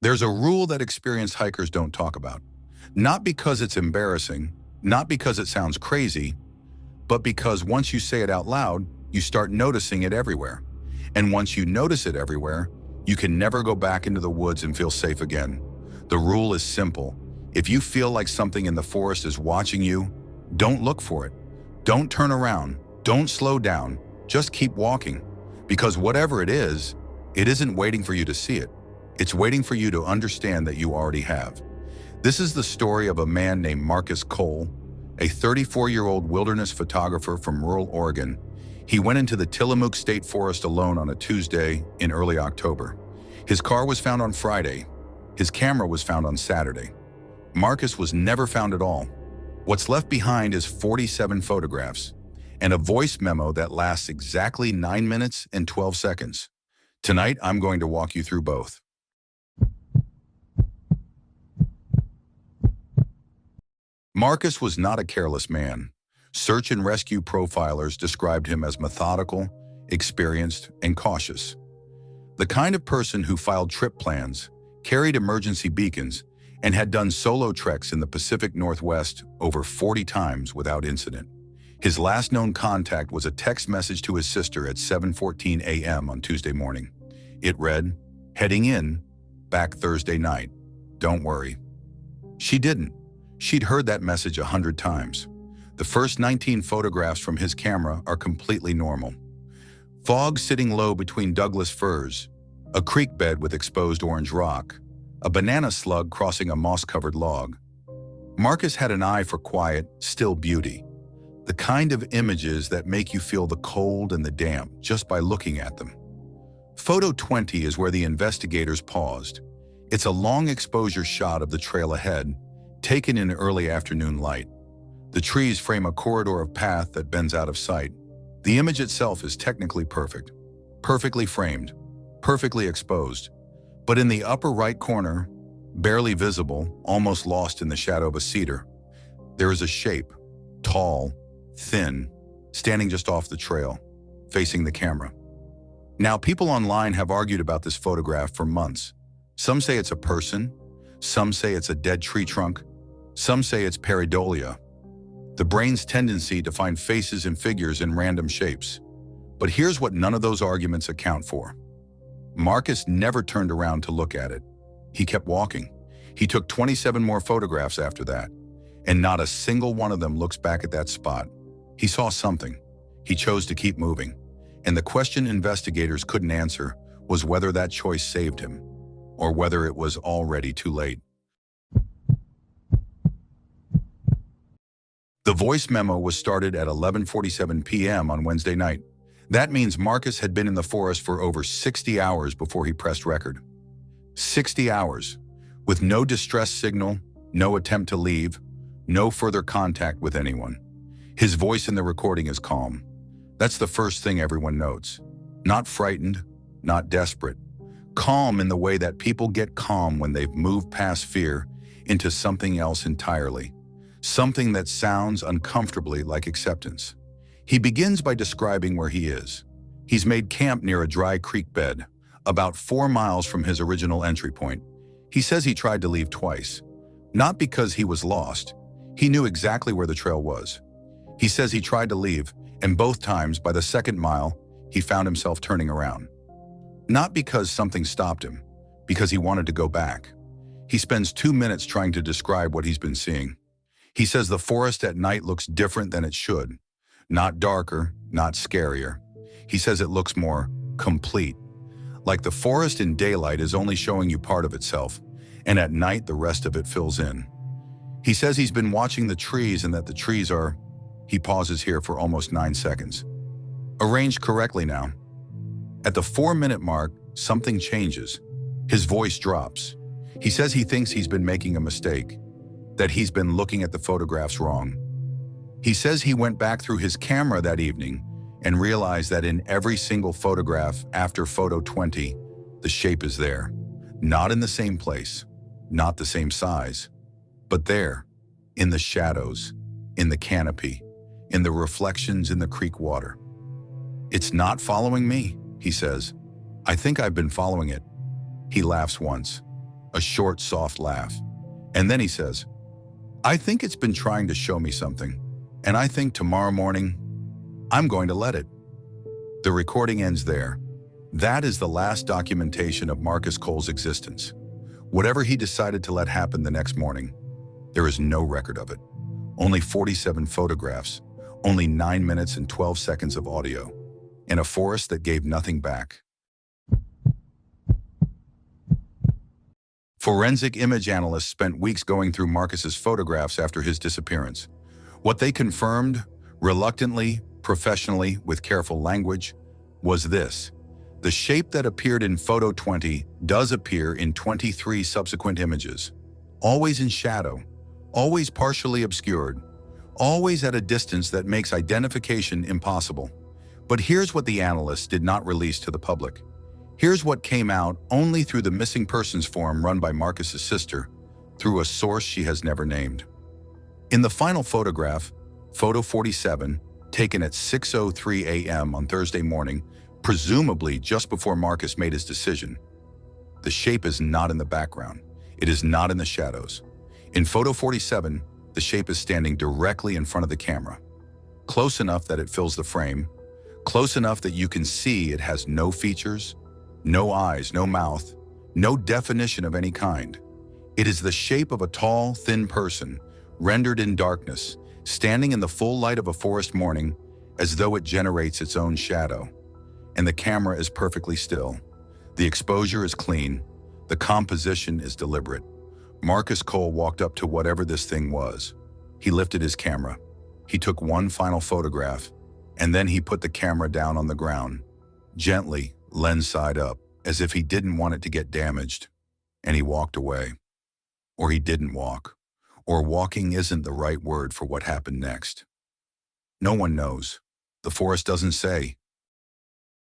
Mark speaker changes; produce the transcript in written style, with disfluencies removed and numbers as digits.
Speaker 1: There's a rule that experienced hikers don't talk about. Not because it's embarrassing, not because it sounds crazy, but because once you say it out loud, you start noticing it everywhere. And once you notice it everywhere, you can never go back into the woods and feel safe again. The rule is simple. If you feel like something in the forest is watching you, don't look for it. Don't turn around. Don't slow down. Just keep walking. Because whatever it isn't waiting for you to see it. It's waiting for you to understand that you already have. This is the story of a man named Marcus Cole, a 34-year-old wilderness photographer from rural Oregon. He went into the Tillamook State Forest alone on a Tuesday in early October. His car was found on Friday. His camera was found on Saturday. Marcus was never found at all. What's left behind is 47 photographs and a voice memo that lasts exactly 9 minutes and 12 seconds. Tonight, I'm going to walk you through both. Marcus was not a careless man. Search and rescue profilers described him as methodical, experienced, and cautious. The kind of person who filed trip plans, carried emergency beacons, and had done solo treks in the Pacific Northwest over 40 times without incident. His last known contact was a text message to his sister at 7:14 a.m. on Tuesday morning. It read, "Heading in, back Thursday night. Don't worry." She didn't. She'd heard that message 100 times. The first 19 photographs from his camera are completely normal. Fog sitting low between Douglas firs, a creek bed with exposed orange rock, a banana slug crossing a moss-covered log. Marcus had an eye for quiet, still beauty. The kind of images that make you feel the cold and the damp just by looking at them. Photo 20 is where the investigators paused. It's a long exposure shot of the trail ahead, taken in early afternoon light. The trees frame a corridor of path that bends out of sight. The image itself is technically perfect, perfectly framed, perfectly exposed. But in the upper right corner, barely visible, almost lost in the shadow of a cedar, there is a shape, tall, thin, standing just off the trail, facing the camera. Now, people online have argued about this photograph for months. Some say it's a person, some say it's a dead tree trunk, some say it's pareidolia, the brain's tendency to find faces and figures in random shapes. But here's what none of those arguments account for. Marcus never turned around to look at it. He kept walking. He took 27 more photographs after that, and not a single one of them looks back at that spot. He saw something. He chose to keep moving. And the question investigators couldn't answer was whether that choice saved him, or whether it was already too late. The voice memo was started at 11:47 p.m. on Wednesday night. That means Marcus had been in the forest for over 60 hours before he pressed record. 60 hours, with no distress signal, no attempt to leave, no further contact with anyone. His voice in the recording is calm. That's the first thing everyone notes. Not frightened, not desperate. Calm in the way that people get calm when they've moved past fear into something else entirely. Something that sounds uncomfortably like acceptance. He begins by describing where he is. He's made camp near a dry creek bed, about 4 miles from his original entry point. He says he tried to leave twice. Not because he was lost. He knew exactly where the trail was. He says he tried to leave, and both times, by the second mile, he found himself turning around. Not because something stopped him, because he wanted to go back. He spends 2 minutes trying to describe what he's been seeing. He says the forest at night looks different than it should. Not darker, not scarier. He says it looks more complete. Like the forest in daylight is only showing you part of itself, and at night the rest of it fills in. He says he's been watching the trees and that the trees are, he pauses here for almost 9 seconds, arranged correctly now. At the 4-minute mark, something changes. His voice drops. He says he thinks he's been making a mistake, that he's been looking at the photographs wrong. He says he went back through his camera that evening and realized that in every single photograph after photo 20, the shape is there. Not in the same place, not the same size, but there, in the shadows, in the canopy, in the reflections in the creek water. "It's not following me," he says. "I think I've been following it." He laughs once. a short, soft laugh. And then he says, "I think it's been trying to show me something, and I think tomorrow morning, I'm going to let it." The recording ends there. That is the last documentation of Marcus Cole's existence. Whatever he decided to let happen the next morning, there is no record of it. Only 47 photographs, only 9 minutes and 12 seconds of audio, in a forest that gave nothing back. Forensic image analysts spent weeks going through Marcus's photographs after his disappearance. What they confirmed, reluctantly, professionally, with careful language, was this: the shape that appeared in photo 20 does appear in 23 subsequent images, always in shadow, always partially obscured, always at a distance that makes identification impossible. But here's what the analysts did not release to the public. Here's what came out only through the missing persons forum run by Marcus's sister, through a source she has never named. In the final photograph, photo 47, taken at 6:03 a.m. on Thursday morning, presumably just before Marcus made his decision, the shape is not in the background. It is not in the shadows. In photo 47, the shape is standing directly in front of the camera, close enough that it fills the frame, close enough that you can see it has no features, no eyes, no mouth, no definition of any kind. It is the shape of a tall, thin person, rendered in darkness, standing in the full light of a forest morning, as though it generates its own shadow. And the camera is perfectly still. The exposure is clean. The composition is deliberate. Marcus Cole walked up to whatever this thing was. He lifted his camera. He took one final photograph, and then he put the camera down on the ground, gently, lens side up, as if he didn't want it to get damaged, and he walked away. Or he didn't walk. Or walking isn't the right word for what happened next. No one knows. The forest doesn't say.